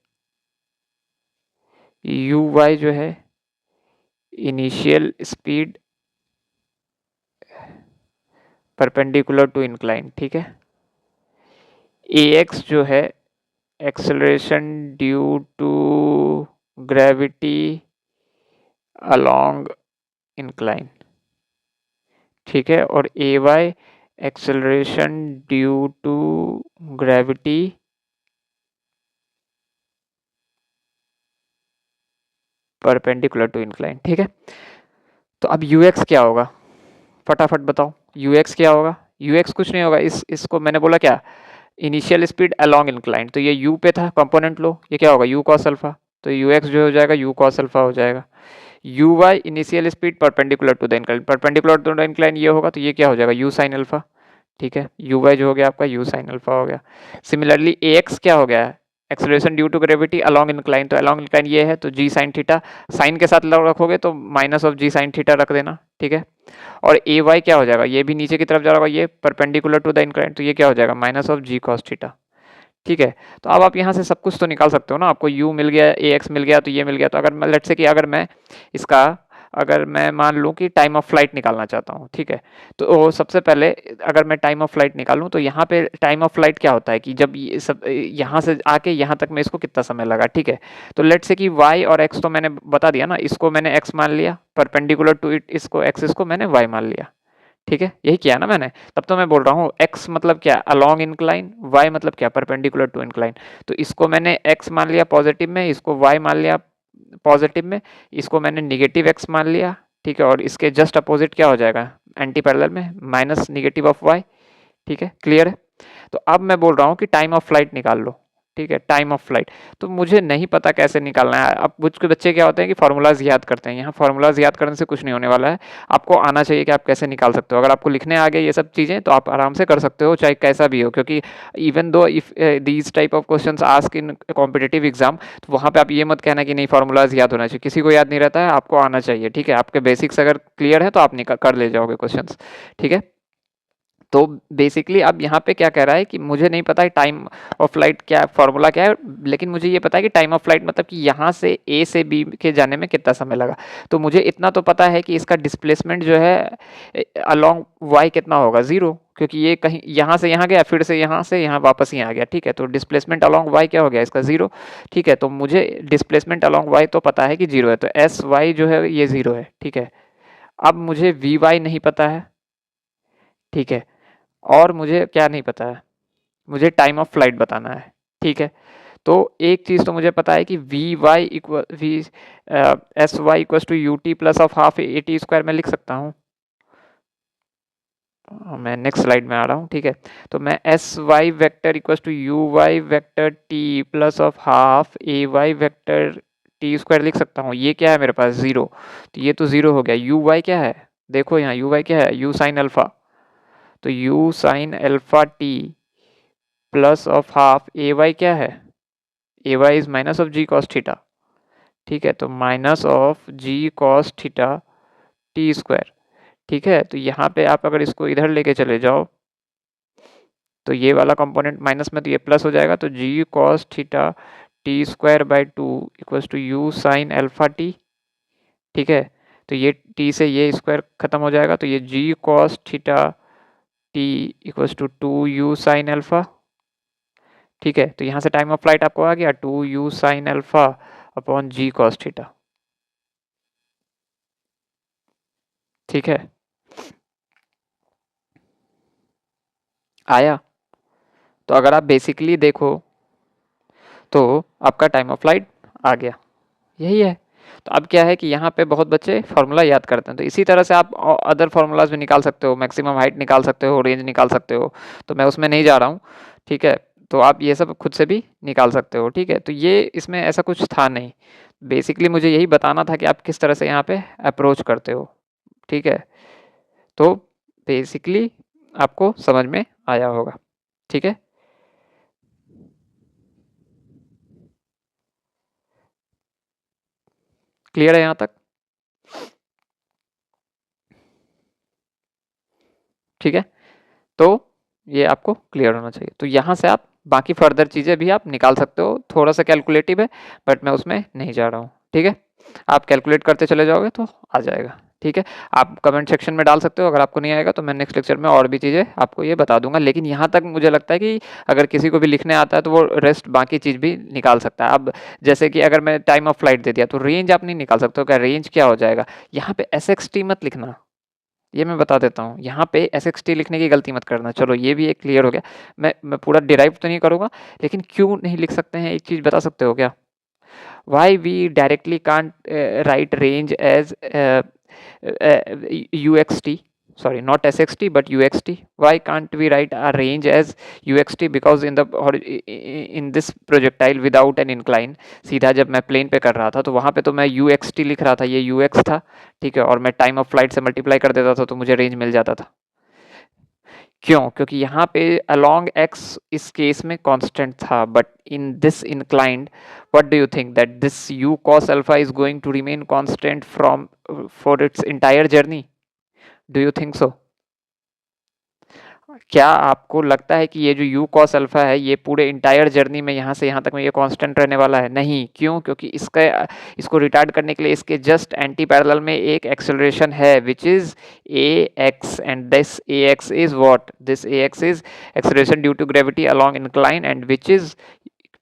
यू वाई जो है initial speed perpendicular to incline, ठीक है। ए एक्स जो है acceleration due to gravity along incline, ठीक है। और a y acceleration due to gravity perpendicular to incline, ठीक है। तो अब यू एक्स क्या होगा, फटाफट बताओ। यू एक्स क्या होगा? यू एक्स कुछ नहीं होगा, इसको मैंने बोला क्या, इनिशियल स्पीड अलोंग इंक्लाइन, तो ये यू पे था, कंपोनेंट लो, ये क्या होगा, यू कॉस अल्फा, तो यू एक्स जो हो जाएगा यू कॉस अल्फा हो जाएगा। U Y initial speed perpendicular to the incline, perpendicular to the incline ये होगा, तो ये क्या हो जाएगा, यू साइन अल्फा, ठीक है। यू वाई जो हो गया आपका यू साइन अल्फा हो गया। सिमिलरली ए एक्स क्या हो गया है, acceleration due to gravity along incline, तो अलोंग इंक्लाइन ये है, तो जी साइन थीटा, साइन के साथ रखोगे तो minus of G sine theta रख देना, ठीक है। और ए वाई क्या हो जाएगा, ये भी नीचे की तरफ जा रहा होगा, ये परपेंडिकुलर टू द इंक्लाइन, तो ये क्या हो जाएगा, minus of ji cos theta, ठीक है। तो अब आप यहाँ से सब कुछ तो निकाल सकते हो ना, आपको u मिल गया, ए एक्स मिल गया, तो ये मिल गया। तो अगर मैं लेट्स से कि अगर मैं इसका, अगर मैं मान लूँ कि टाइम ऑफ फ्लाइट निकालना चाहता हूँ, ठीक है। तो सबसे पहले अगर मैं टाइम ऑफ फ्लाइट निकालूँ, तो यहाँ पे टाइम ऑफ फ्लाइट क्या होता है कि जब ये सब यहाँ से आके यहाँ तक में इसको कितना समय लगा, ठीक है। तो लेट्स से कि y और x तो मैंने बता दिया ना, इसको मैंने x मान लिया, परपेंडिकुलर टू इट इसको x, इसको मैंने y मान लिया, ठीक है। यही किया ना मैंने, तब तो मैं बोल रहा हूँ x मतलब क्या, अलोंग इंक्लाइन, y मतलब क्या, परपेंडिकुलर टू इंक्लाइन। तो इसको मैंने x मान लिया पॉजिटिव में, इसको y मान लिया पॉजिटिव में, इसको मैंने निगेटिव x मान लिया, ठीक है। और इसके जस्ट अपोजिट क्या हो जाएगा, एंटी पैरेलल में माइनस निगेटिव ऑफ y, ठीक है। क्लियर है? तो अब मैं बोल रहा हूँ कि टाइम ऑफ फ्लाइट निकाल लो, ठीक है। टाइम ऑफ फ्लाइट, तो मुझे नहीं पता कैसे निकालना है। अब कुछ के बच्चे क्या होते हैं कि फार्मूलाज याद करते हैं, यहाँ फार्मूलाज याद करने से कुछ नहीं होने वाला है। आपको आना चाहिए कि आप कैसे निकाल सकते हो। अगर आपको लिखने आ गए ये सब चीज़ें तो आप आराम से कर सकते हो, चाहे कैसा भी हो, क्योंकि even though if these type of questions ask in competitive exam, तो वहाँ पे आप ये मत कहना कि नहीं फार्मूलाज याद होना चाहिए, किसी को याद नहीं रहता है, आपको आना चाहिए, ठीक है। आपके बेसिक्स अगर क्लियर है तो आप कर ले जाओगे क्वेश्चन, ठीक है। तो बेसिकली अब यहाँ पे क्या कह रहा है कि मुझे नहीं पता है टाइम ऑफ फ्लाइट क्या फार्मूला क्या है, लेकिन मुझे ये पता है कि टाइम ऑफ फ्लाइट मतलब कि यहाँ से ए से बी के जाने में कितना समय लगा। तो मुझे इतना तो पता है कि इसका डिस्प्लेसमेंट जो है अलोंग वाई कितना होगा, ज़ीरो, क्योंकि ये कहीं यहाँ से यहाँ गया, फिर से यहाँ वापस ही आ गया, ठीक है। तो डिस्प्लेसमेंट अलोंग वाई क्या हो गया, इसका ज़ीरो, ठीक है। तो मुझे डिस्प्लेसमेंट अलोंग वाई तो पता है कि जीरो है, तो एस वाई जो है ये ज़ीरो है, ठीक है। अब मुझे वी वाई नहीं पता है, ठीक है। और मुझे क्या नहीं पता है, मुझे टाइम ऑफ फ्लाइट बताना है, ठीक है। तो एक चीज़ तो मुझे पता है कि V Y equal V S Y equal to U T plus of half A T square में लिख सकता हूँ। मैं नेक्स्ट स्लाइड में आ रहा हूँ, ठीक है। तो मैं S Y vector equal to U Y vector T plus of half A Y vector T square लिख सकता हूँ। ये क्या है मेरे पास, ज़ीरो, तो ये तो ज़ीरो हो गया। यू वाई क्या है, देखो यहाँ यू वाई क्या है, यू साइन अल्फा, तो u sine alpha t plus of half A y क्या है, a y is minus of ji cos theta, ठीक है। तो minus of ji cos theta t square, ठीक है। तो यहाँ पे आप अगर इसको इधर लेके चले जाओ तो ये वाला कंपोनेंट माइनस में, तो ये प्लस हो जाएगा, तो g cos theta t square by two equals to you sine alpha t, ठीक है। तो ये टी से ये स्क्वायर खत्म हो जाएगा, तो ये g cos theta t equals to two you sine alpha, ठीक है। तो यहाँ से टाइम ऑफ फ्लाइट आपको आ गया two you sine alpha upon G cos theta, ठीक है। आया? तो अगर आप बेसिकली देखो तो आपका टाइम ऑफ फ्लाइट आ गया, यही है। तो अब क्या है कि यहाँ पे बहुत बच्चे फार्मूला याद करते हैं, तो इसी तरह से आप अदर फार्मूलाज भी निकाल सकते हो, मैक्सिमम हाइट निकाल सकते हो, रेंज निकाल सकते हो, तो मैं उसमें नहीं जा रहा हूँ, ठीक है। तो आप ये सब खुद से भी निकाल सकते हो, ठीक है। तो ये इसमें ऐसा कुछ था नहीं, बेसिकली मुझे यही बताना था कि आप किस तरह से यहाँ पे अप्रोच करते हो, ठीक है। तो बेसिकली आपको समझ में आया होगा, ठीक है। क्लियर है यहाँ तक? ठीक है। तो ये आपको क्लियर होना चाहिए। तो यहाँ से आप बाकी फर्दर चीज़ें भी आप निकाल सकते हो, थोड़ा सा कैलकुलेटिव है बट मैं उसमें नहीं जा रहा हूँ, ठीक है, आप कैलकुलेट करते चले जाओगे तो आ जाएगा। ठीक है, आप कमेंट सेक्शन में डाल सकते हो, अगर आपको नहीं आएगा तो मैं नेक्स्ट लेक्चर में और भी चीज़ें आपको ये बता दूंगा। लेकिन यहाँ तक मुझे लगता है कि अगर किसी को भी लिखने आता है तो वो रेस्ट बाकी चीज़ भी निकाल सकता है। अब जैसे कि अगर मैं टाइम ऑफ फ्लाइट दे दिया तो रेंज आप नहीं निकाल सकते हो, क्या रेंज क्या हो जाएगा। यहाँ पे SXT मत लिखना, ये मैं बता देता हूँ, यहाँ पे SXT लिखने की गलती मत करना। चलो ये भी एक क्लियर हो गया। मैं पूरा डिराइव तो नहीं करूँगा, लेकिन क्यों नहीं लिख सकते हैं एक चीज़ बता सकते हो क्या? Why we directly can't write range as UXT, sorry, not SXT but UXT. Why can't we write a range as UXT? Because in this projectile without an incline, सीधा जब मैं प्लेन पे कर रहा था तो वहाँ पे तो मैं UXT लिख रहा था, ये UX था, ठीक है, और मैं टाइम ऑफ फ्लाइट से मल्टीप्लाई कर देता था तो मुझे रेंज मिल जाता था। क्यों? क्योंकि यहाँ पे along x इस केस में कांस्टेंट था, but in this inclined, what do you think that this u cos alpha is going to remain constant from for its entire journey? Do you think so? क्या आपको लगता है कि ये जो u cos अल्फा है ये पूरे इंटायर जर्नी में यहाँ से यहाँ तक में ये कांस्टेंट रहने वाला है? नहीं। क्यों? क्योंकि इसको रिटार्ड करने के लिए इसके जस्ट एंटी पैरेलल में एक एक्सेलरेशन है which is ax, and this ax is what? This ax is acceleration due to gravity along incline and which is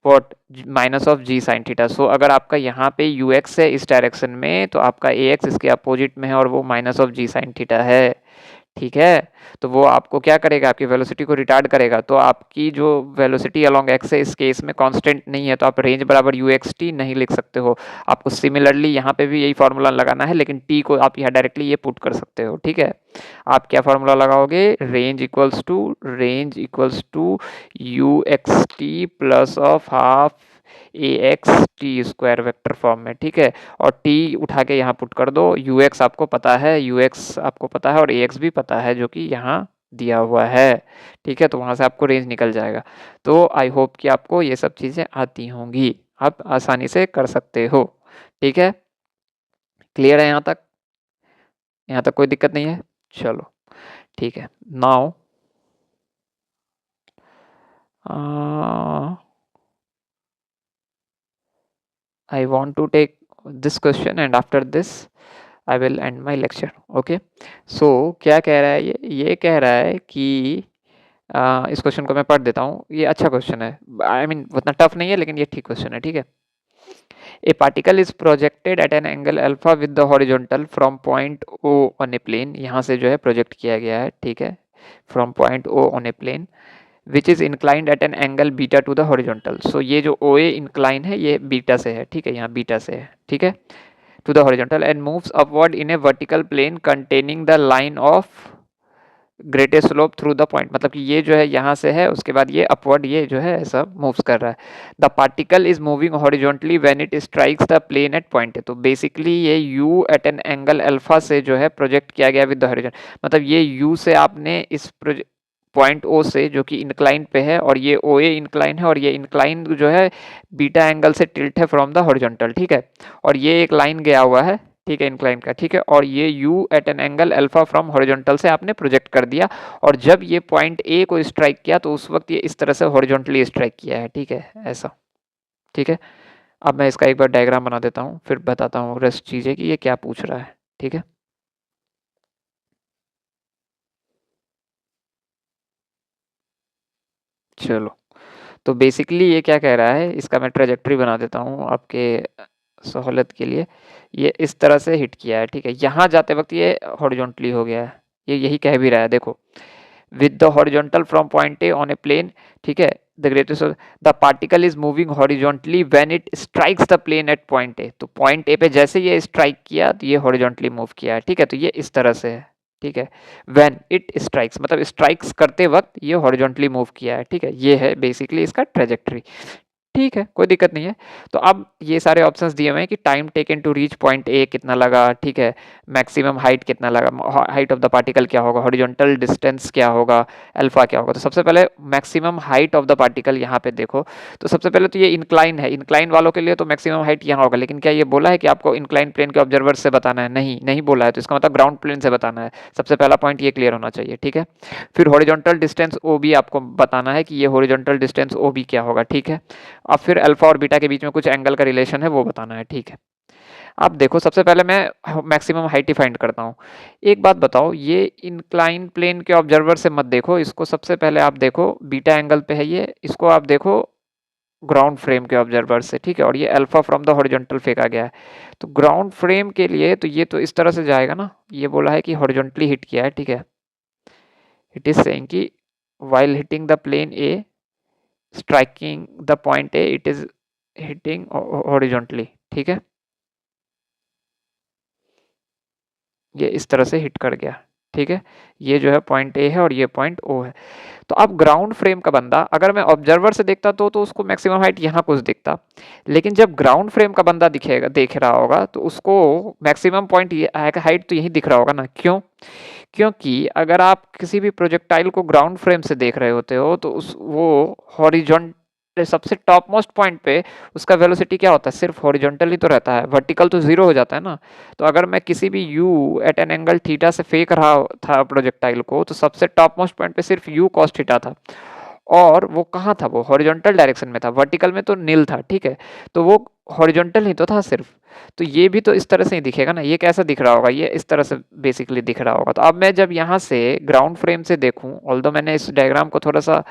what? Minus of g sine theta. So अगर आपका यहाँ पे ux है इस direction में तो आपका ax इसके अपोजिट में है और वो minus of g sine theta है। ठीक है, तो वो आपको क्या करेगा? आपकी वेलोसिटी को रिटार्ड करेगा। तो आपकी जो वेलोसिटी अलोंग एक्स है इस केस में कांस्टेंट नहीं है, तो आप रेंज बराबर UXT नहीं लिख सकते हो। आपको सिमिलरली यहाँ पे भी यही फॉर्मूला लगाना है, लेकिन टी को आप यहाँ डायरेक्टली ये पुट कर सकते हो। ठीक है, आप क्या फॉर्मूला लगाओगे? Range equals to UXT plus of half AXT square vector form में। ठीक है, और t उठा के यहाँ पुट कर दो। UX आपको पता है और AX भी पता है जो कि यहाँ दिया हुआ है। ठीक है, तो वहाँ से आपको रेंज निकल जाएगा। तो आई होप कि आपको ये सब चीज़ें आती होंगी, आप आसानी से कर सकते हो। ठीक है, क्लियर है यहाँ तक? यहाँ तक कोई दिक्कत नहीं है? चलो ठीक है। Now I want to take this question and after this I will end my lecture. Okay, so क्या कह रहा है ये कह रहा है कि इस क्वेश्चन को मैं पढ़ देता हूँ। ये अच्छा क्वेश्चन है, I mean उतना टफ नहीं है लेकिन ये ठीक क्वेश्चन है। ठीक है, A particle is projected at an angle alpha with the horizontal from point O on a plane। यहाँ से जो है प्रोजेक्ट किया गया है। ठीक है, from point O on a plane which is inclined at an angle beta to the horizontal. So ये जो OA इंक्लाइन है ये बीटा से है। ठीक है, यहाँ बीटा से है। ठीक है, to the horizontal and moves upward in a vertical plane containing the line of greatest slope through the point. मतलब कि ये जो है यहाँ से है, उसके बाद ये अपवर्ड ये जो है ऐसा मूव्स कर रहा है। The particle is moving horizontally when it strikes the plane at point A. तो बेसिकली ये u at an angle alpha से जो है प्रोजेक्ट किया गया विद द हॉरिजॉन्टल। मतलब ये u से आपने इस पॉइंट O से जो कि इंक्लाइन पे है, और ये OA इंक्लाइन है, और ये इंक्लाइन जो है बीटा एंगल से टिल्ट है फ्रॉम द हॉरिजॉन्टल। ठीक है, और ये एक लाइन गया हुआ है। ठीक है, इंक्लाइन का। ठीक है, और ये u at an angle alpha from horizontal से आपने प्रोजेक्ट कर दिया, और जब ये पॉइंट A को स्ट्राइक किया तो उस वक्त ये इस तरह से हॉरिजॉन्टली स्ट्राइक किया है। ठीक है, ऐसा। ठीक है, अब मैं इसका एक बार डायग्राम बना देता हूँ, फिर बताता हूँ रेस्ट चीज़ें कि ये क्या पूछ रहा है। ठीक है, चलो, तो बेसिकली ये क्या कह रहा है, इसका मैं ट्रेजेक्ट्री बना देता हूँ आपके सहूलत के लिए। ये इस तरह से हिट किया है। ठीक है, यहाँ जाते वक्त ये हॉरिजॉन्टली हो गया है, ये यही कह भी रहा है। देखो, with the horizontal from point A on a plane. ठीक है, the greatest the particle is moving horizontally when it strikes the plane at point A. तो पॉइंट ए पे जैसे ये स्ट्राइक किया तो ये हॉरिजॉन्टली मूव किया है। ठीक है, तो ये इस तरह से है। ठीक है, व्हेन इट स्ट्राइक्स मतलब स्ट्राइक्स करते वक्त ये हॉरिजॉन्टली मूव किया है। ठीक है, ये है बेसिकली इसका ट्रेजेक्ट्री। ठीक है, कोई दिक्कत नहीं है। तो अब ये सारे ऑप्शंस दिए हुए हैं कि time taken to reach point A कितना लगा। ठीक है, मैक्सिमम हाइट कितना लगा, हाइट ऑफ द पार्टिकल क्या होगा, हॉरिजॉन्टल डिस्टेंस क्या होगा, अल्फा क्या होगा। तो सबसे पहले maximum height of the particle यहाँ पे देखो। तो सबसे पहले तो ये इंक्लाइन है, इंक्लाइन वालों के लिए तो मैक्सिमम हाइट यहाँ होगा। लेकिन क्या ये बोला है कि आपको इंक्लाइन प्लेन के ऑब्जर्वर से बताना है? नहीं बोला है। तो इसका मतलब ग्राउंड प्लेन से बताना है। सबसे पहला पॉइंट ये क्लियर होना चाहिए। ठीक है, फिर हॉरिजॉन्टल डिस्टेंस OB आपको बताना है कि ये हॉरिजॉन्टल डिस्टेंस OB क्या होगा। ठीक है, अब फिर अल्फा और बीटा के बीच में कुछ एंगल का रिलेशन है वो बताना है। ठीक है, आप देखो सबसे पहले मैं मैक्सिमम हाइट ही फाइंड करता हूँ। एक बात बताओ, ये इंक्लाइन प्लेन के ऑब्जर्वर से मत देखो इसको, सबसे पहले आप देखो बीटा एंगल पे है ये, इसको आप देखो ग्राउंड फ्रेम के ऑब्जर्वर से, ठीक है, और ये अल्फा फ्रॉम द हॉरिजॉन्टल फेंका गया है। तो ग्राउंड फ्रेम के लिए तो ये तो इस तरह से जाएगा ना, ये बोला है कि हॉरिजॉन्टली हिट किया है, ठीक है। इट इज सेइंग कि while hitting the plane A, striking the point A, it is hitting horizontally, ठीक है। ये इस तरह से हिट कर गया, ठीक है। ये जो है पॉइंट ए है और ये पॉइंट ओ है। तो अब ग्राउंड फ्रेम का बंदा अगर मैं ऑब्जर्वर से देखता तो उसको मैक्सिमम हाइट यहाँ कुछ दिखता, लेकिन जब ग्राउंड फ्रेम का बंदा दिखेगा देख रहा होगा तो उसको मैक्सिमम पॉइंट हाइट तो यही दिख रहा होगा ना। क्यों? क्योंकि अगर आप किसी भी प्रोजेक्टाइल को ग्राउंड फ्रेम से देख रहे होते हो तो उस वो हॉरिजॉन्टल सबसे टॉप मोस्ट पॉइंट पे उसका वेलोसिटी क्या होता है, सिर्फ हॉरिजॉन्टल ही तो रहता है, वर्टिकल तो जीरो हो जाता है ना। तो अगर मैं किसी भी u at an angle theta से फेंक रहा था प्रोजेक्टाइल को तो सबसे टॉप मोस्ट पॉइंट पे सिर्फ u cos थीटा था, और वो कहाँ था, वो हॉरिजॉन्टल डायरेक्शन में था, वर्टिकल में तो नील था, ठीक है। तो वो हॉरिजॉन्टल ही तो था सिर्फ। तो ये भी तो इस तरह से ही दिखेगा ना, ये कैसा दिख रहा होगा, ये इस तरह से बेसिकली दिख रहा होगा। तो अब मैं जब यहाँ से ग्राउंड फ्रेम से देखूं, ऑल्दो मैंने इस डायग्राम को थोड़ा सा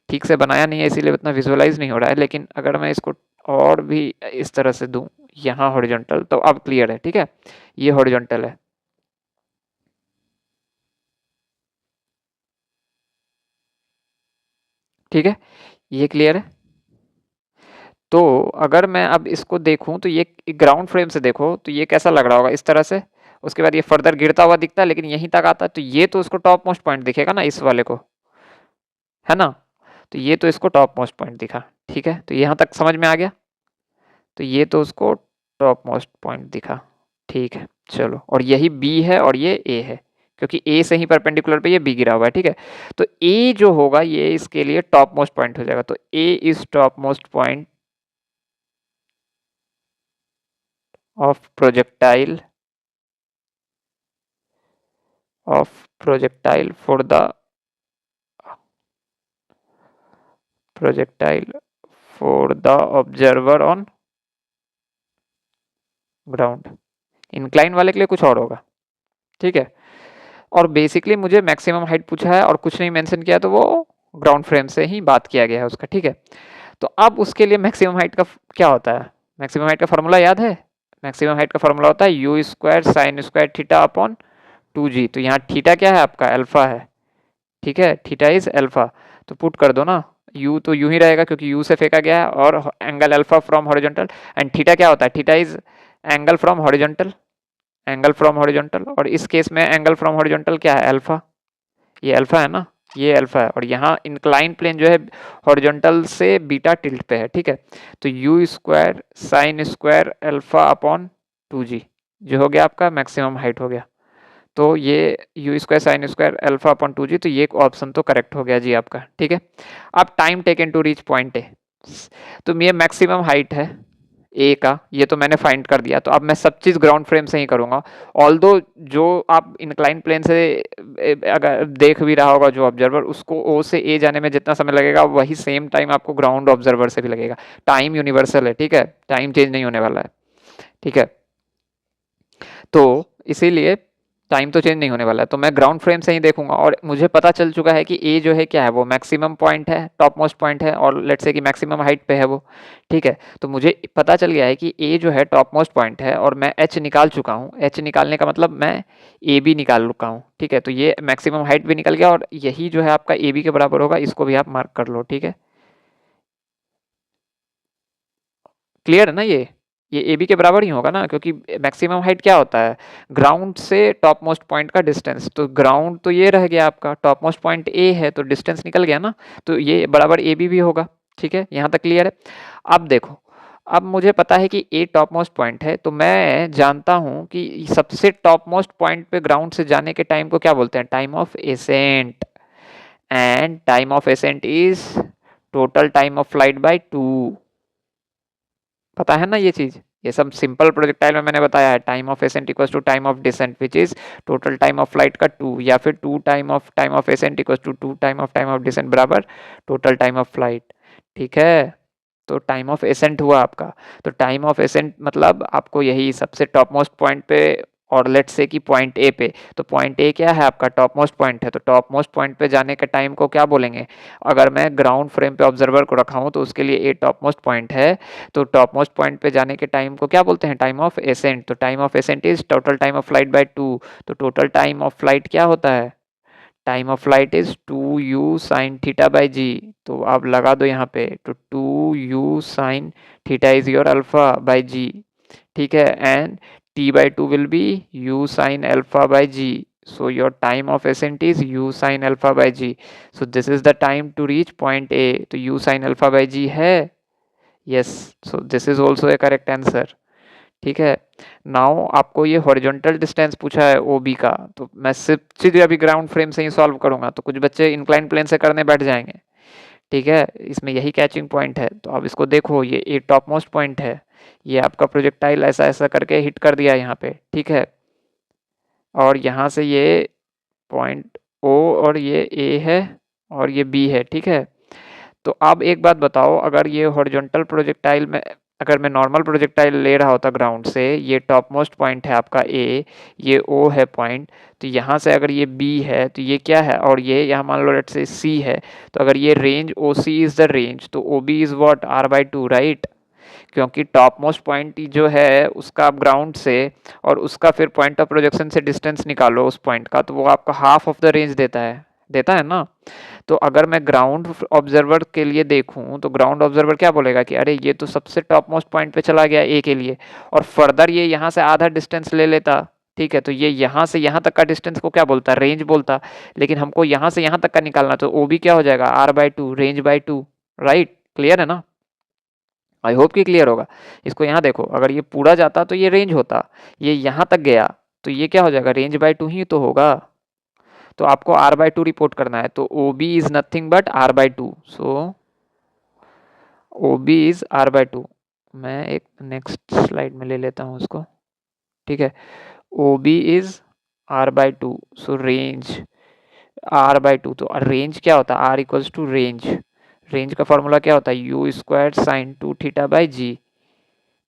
ठीक से बनाया नहीं है इसीलिए उतना विजुअलाइज नहीं हो रहा है, लेकिन अगर मैं इसको और भी इस तरह से दूं, यहाँ हॉरिजॉन्टल, तो अब क्लियर है, ठीक है। ये हॉरिजॉन्टल है, ठीक है, ये क्लियर है। तो अगर मैं अब इसको देखूं तो ये ग्राउंड फ्रेम से देखो तो ये कैसा लग रहा होगा, इस तरह से। उसके बाद ये फर्दर गिरता हुआ दिखता है लेकिन यहीं तक आता है, तो ये तो उसको टॉप मोस्ट पॉइंट दिखेगा ना इस वाले को, है ना। तो ये तो इसको टॉप मोस्ट पॉइंट दिखा, ठीक है। तो यहाँ तक समझ में आ गया। तो ये तो उसको टॉप मोस्ट पॉइंट दिखा, ठीक है। चलो, और यही बी है और ये ए है, क्योंकि ए से ही परपेंडिकुलर पे ये बी गिरा हुआ है, ठीक है। तो ए जो होगा ये इसके लिए टॉप मोस्ट पॉइंट हो जाएगा। तो a is top most point of projectile for the projectile for the observer on ground। Incline वाले के लिए कुछ और होगा, ठीक है। और बेसिकली मुझे मैक्सिमम हाइट पूछा है और कुछ नहीं मेंशन किया, तो वो ग्राउंड फ्रेम से ही बात किया गया है उसका, ठीक है। तो अब उसके लिए मैक्सिमम हाइट का क्या होता है, मैक्सिमम हाइट का फॉर्मूला याद है। मैक्सिमम हाइट का फॉर्मूला होता है you square sine square theta upon 2g। तो यहाँ थीटा क्या है आपका, अल्फा है, ठीक है, थीटा इज अल्फा। तो पुट कर दो ना, u तो यू ही रहेगा क्योंकि u से फेंका गया है, और angle alpha from horizontal, and theta क्या होता है, theta is angle from horizontal, angle from horizontal, और इस केस में एंगल फ्रॉम हॉरिजॉन्टल क्या है, अल्फा। ये अल्फा है ना, ये अल्फा है, और यहाँ इंक्लाइन प्लेन जो है हॉरिजॉन्टल से बीटा टिल्ट पे है, ठीक है। तो u square sine square alpha upon 2g जो हो गया आपका मैक्सिमम हाइट हो गया। तो ये you square sine square alpha upon 2g, तो ये ऑप्शन तो करेक्ट हो गया जी आपका, ठीक है। अब time taken to reach point A, तो ये मैक्सिमम हाइट है ए का, ये तो मैंने फाइंड कर दिया। तो अब मैं सब चीज़ ग्राउंड फ्रेम से ही करूंगा, ऑल्दो जो आप इंक्लाइन प्लेन से अगर देख भी रहा होगा जो ऑब्जर्वर, उसको ओ से ए जाने में जितना समय लगेगा वही सेम टाइम आपको ग्राउंड ऑब्जर्वर से भी लगेगा। टाइम यूनिवर्सल है, ठीक है, टाइम चेंज नहीं होने वाला है, ठीक है। तो इसीलिए टाइम तो चेंज नहीं होने वाला है, तो मैं ग्राउंड फ्रेम से ही देखूंगा, और मुझे पता चल चुका है कि ए जो है क्या है, वो मैक्सिमम पॉइंट है, टॉप मोस्ट पॉइंट है, और लेट्स से कि मैक्सिमम हाइट पे है वो, ठीक है। तो मुझे पता चल गया है कि ए जो है टॉप मोस्ट पॉइंट है, और मैं एच निकाल चुका हूँ। एच निकालने का मतलब मैं ए बी निकाल चुका हूँ, ठीक है। तो ये मैक्सिमम हाइट भी निकल गया, और यही जो है आपका ए बी के बराबर होगा, इसको भी आप मार्क कर लो, ठीक है। क्लियर है ना ये ए बी के बराबर ही होगा ना, क्योंकि मैक्सिमम हाइट क्या होता है, ग्राउंड से टॉप मोस्ट पॉइंट का डिस्टेंस। तो ग्राउंड तो ये रह गया आपका, टॉप मोस्ट पॉइंट ए है, तो डिस्टेंस निकल गया ना, तो ये बराबर ए बी भी होगा, ठीक है। यहाँ तक क्लियर है। अब देखो, अब मुझे पता है कि ए टॉप मोस्ट पॉइंट है, तो मैं जानता हूँ कि सबसे टॉप मोस्ट पॉइंट पे ग्राउंड से जाने के टाइम को क्या बोलते हैं, time of accent, and time of ascent is total time of flight by 2। पता है ना ये चीज, ये सब सिंपल प्रोजेक्टाइल में मैंने बताया है, time of ascent equals to time of descent which is total time of flight का 2, या फिर two time of ascent equals to time of descent बराबर टोटल टाइम ऑफ फ्लाइट, ठीक है। तो टाइम ऑफ एसेंट हुआ आपका। तो टाइम ऑफ एसेंट मतलब आपको यही सबसे टॉप मोस्ट पॉइंट पे, और लेट्स से कि पॉइंट ए पे, तो पॉइंट ए क्या है आपका, टॉप मोस्ट पॉइंट है, तो टॉप मोस्ट पॉइंट पे जाने के टाइम को क्या बोलेंगे। अगर मैं ग्राउंड फ्रेम पे ऑब्जर्वर को रखा हूँ तो उसके लिए ए टॉप मोस्ट पॉइंट है, तो टॉप मोस्ट पॉइंट पे जाने के टाइम को क्या बोलते हैं, टाइम ऑफ एसेंट। तो time of ascent is total time of flight by 2। तो टोटल टाइम ऑफ फ्लाइट क्या होता है, time of flight is 2u sine theta by g. तो आप लगा दो यहाँ पे, तो 2u sine theta is your alpha by g, ठीक है, and t by 2 will be u sin alpha by g. So your time of ascent is u sin alpha by g. So this is the time to reach point A. तो u sin alpha by g है, yes. So this is also a correct answer. ठीक है। Now आपको ये horizontal distance पूछा है OB का, तो मैं सिर्फ सीधे अभी ग्राउंड फ्रेम से ही सॉल्व करूंगा, तो कुछ बच्चे इंक्लाइन प्लेन से करने बैठ जाएंगे, ठीक है, इसमें यही कैचिंग पॉइंट है। तो अब इसको देखो, ये टॉप मोस्ट पॉइंट है, ये आपका प्रोजेक्टाइल ऐसा ऐसा करके हिट कर दिया यहाँ पे, ठीक है, और यहाँ से ये पॉइंट O और ये A है और ये B है, ठीक है। तो अब एक बात बताओ, अगर ये हॉरिजॉन्टल प्रोजेक्टाइल में, अगर मैं नॉर्मल प्रोजेक्टाइल ले रहा होता ग्राउंड से, ये टॉप मोस्ट पॉइंट है आपका A, ये O है पॉइंट, तो यहाँ से अगर ये B है तो ये क्या है, और ये यहाँ मान लो लेट्स से C है, तो अगर ये range OC is the range, तो OB is what, R/2, right. क्योंकि टॉप मोस्ट पॉइंट जो है उसका आप ग्राउंड से और उसका फिर पॉइंट ऑफ प्रोजेक्शन से डिस्टेंस निकालो उस पॉइंट का, तो वो आपका हाफ ऑफ द रेंज देता है ना। तो अगर मैं ग्राउंड ऑब्जर्वर के लिए देखूं तो ग्राउंड ऑब्जर्वर क्या बोलेगा कि अरे ये तो सबसे टॉप मोस्ट पॉइंट पे चला गया ए के लिए, और फर्दर ये यहाँ से आधा डिस्टेंस ले लेता, ठीक है, तो ये यहाँ से यहाँ तक का डिस्टेंस को क्या बोलता, रेंज बोलता। लेकिन हमको यहाँ से यहाँ तक का निकालना, तो ओ भी क्या हो जाएगा, R/2, range by 2, right. Clear है ना, आई होप कि क्लियर होगा। इसको यहाँ देखो, अगर ये पूरा जाता तो ये रेंज होता, ये यहाँ तक गया तो ये क्या हो जाएगा, रेंज बाई 2 ही तो होगा। तो आपको R/2 रिपोर्ट करना है, तो OB is nothing but R/2। So OB is R/2। मैं एक नेक्स्ट स्लाइड में ले लेता हूँ उसको, ठीक है। OB is R/2, so range R/2, तो रेंज क्या होता है, R equals to range, range का फॉर्मूला क्या होता है, U square sine 2 theta by g.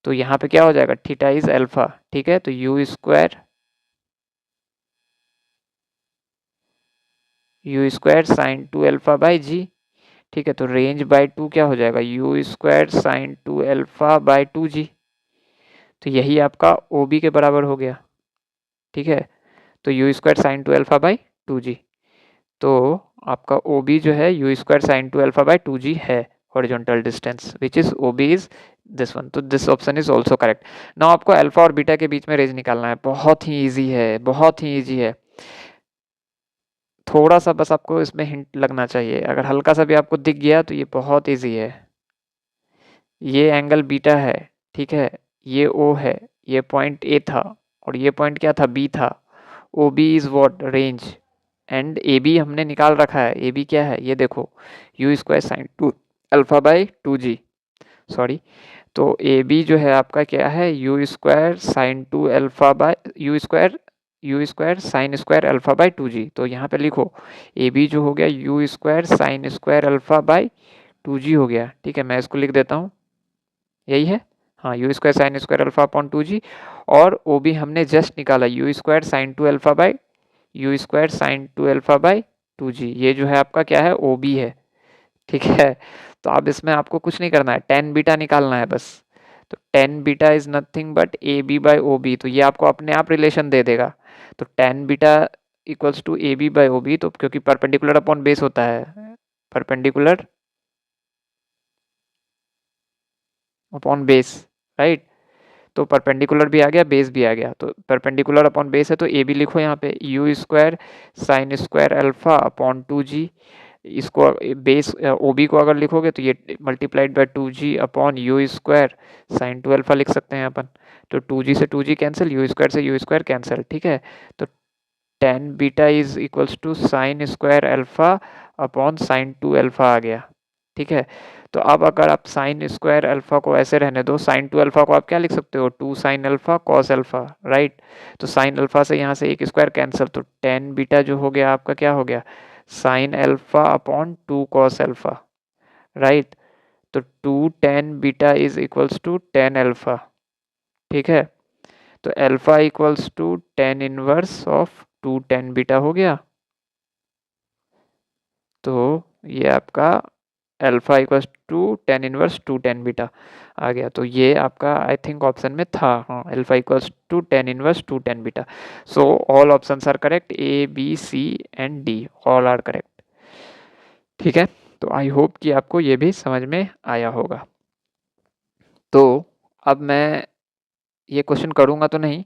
तो यहाँ पे क्या हो जाएगा, थीटा इज अल्फा, ठीक है, तो U square sine 2 alpha by g, ठीक है, तो रेंज बाय 2 क्या हो जाएगा, U square sine 2 alpha by 2g। तो यही आपका OB के बराबर हो गया, ठीक है, तो U square sine 2 alpha by 2g। तो आपका OB जो है U square sine 2 alpha by 2g है, horizontal distance which is OB is this one. तो this option is also correct. Now आपको अल्फा और बीटा के बीच में रेंज निकालना है, बहुत ही ईजी है, बहुत ही ईजी है। थोड़ा सा बस आपको इसमें हिंट लगना चाहिए, अगर हल्का सा भी आपको दिख गया तो ये बहुत ईजी है। ये एंगल बीटा है, ठीक है, ये O है, ये पॉइंट A था और ये पॉइंट क्या था, B था। OB is what, range, and AB हमने निकाल रखा है, AB क्या है ये देखो, U square sine 2 alpha by 2g, sorry. तो AB जो है आपका क्या है, U square sine 2 alpha by you square sine square alpha by 2g। तो यहाँ पे लिखो AB जो हो गया U square sine square alpha by 2g हो गया, ठीक है, मैं इसको लिख देता हूँ, यही है, हाँ, U square sine square alpha upon 2g। और OB हमने जस्ट निकाला U square sine 2 alpha by U square sine 2 alpha by 2g, ये जो है आपका क्या है, OB है, ठीक है। तो अब इसमें आपको कुछ नहीं करना है, टेन बीटा निकालना है बस। तो tan beta is nothing but AB by OB, तो ये आपको अपने आप रिलेशन दे देगा। तो tan beta equals to AB by OB, तो क्योंकि परपेंडिकुलर अपॉन बेस होता है, परपेंडिकुलर अपॉन बेस, राइट। तो परपेंडिकुलर भी आ गया, बेस भी आ गया, तो परपेंडिकुलर अपॉन बेस है तो AB लिखो यहाँ पे, U square sine square alpha upon 2g। इसको बेस OB को अगर लिखोगे तो ये multiplied by 2g upon U square sine 2 alpha लिख सकते हैं अपन। तो 2g से 2g कैंसिल, U स्क्वायर से U स्क्वायर कैंसिल, ठीक है। तो tan beta is equals to sine square alpha upon sine 2 alpha आ गया, ठीक है। तो अब अगर आप साइन स्क्वायर अल्फा को ऐसे रहने दो, साइन 2 अल्फा को आप क्या लिख सकते हो, 2 sine alpha cos alpha, right. तो साइन अल्फा से यहाँ से एक स्क्वायर कैंसिल, तो टेन बीटा जो हो गया आपका क्या हो गया, sine alpha upon 2 cos alpha, right. तो 2 tan beta is equals to tan alpha, ठीक है। तो alpha equals to tan inverse of 2 tan beta हो गया। तो ये आपका alpha equals to tan inverse 2 tan beta आ गया। तो ये आपका आई थिंक ऑप्शन में था, हाँ, alpha equals to tan inverse 2 tan beta. So all options are correct, A B C and D all are correct, ठीक है। तो आई होप कि आपको ये भी समझ में आया होगा। तो अब मैं ये क्वेश्चन करूँगा तो नहीं,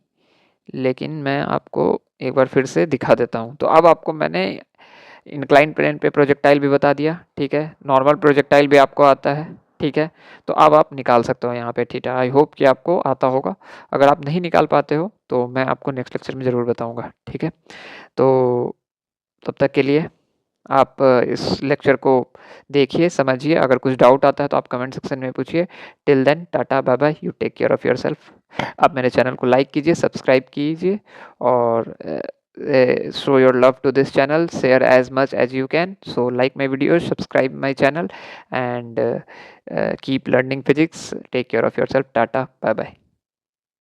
लेकिन मैं आपको एक बार फिर से दिखा देता हूँ। तो अब आपको मैंने इंक्लाइन प्लेन पे प्रोजेक्टाइल भी बता दिया, ठीक है। नॉर्मल प्रोजेक्टाइल भी आपको आता है, ठीक है। तो अब आप निकाल सकते हो यहाँ पे थीटा। आई होप कि आपको आता होगा। अगर आप नहीं निकाल पाते हो तो मैं आपको नेक्स्ट लेक्चर में ज़रूर बताऊँगा, ठीक है। तो तब तक के लिए आप इस लेक्चर को देखिए, समझिए। अगर कुछ डाउट आता है तो आप कमेंट सेक्शन में पूछिए। Till then tata bye bye, you take care of yourself. आप मेरे चैनल को लाइक कीजिए, सब्सक्राइब कीजिए और show your love to this channel, share as much as you can. So like my videos, subscribe my channel, and keep learning physics. Take care of yourself. Tata, bye bye.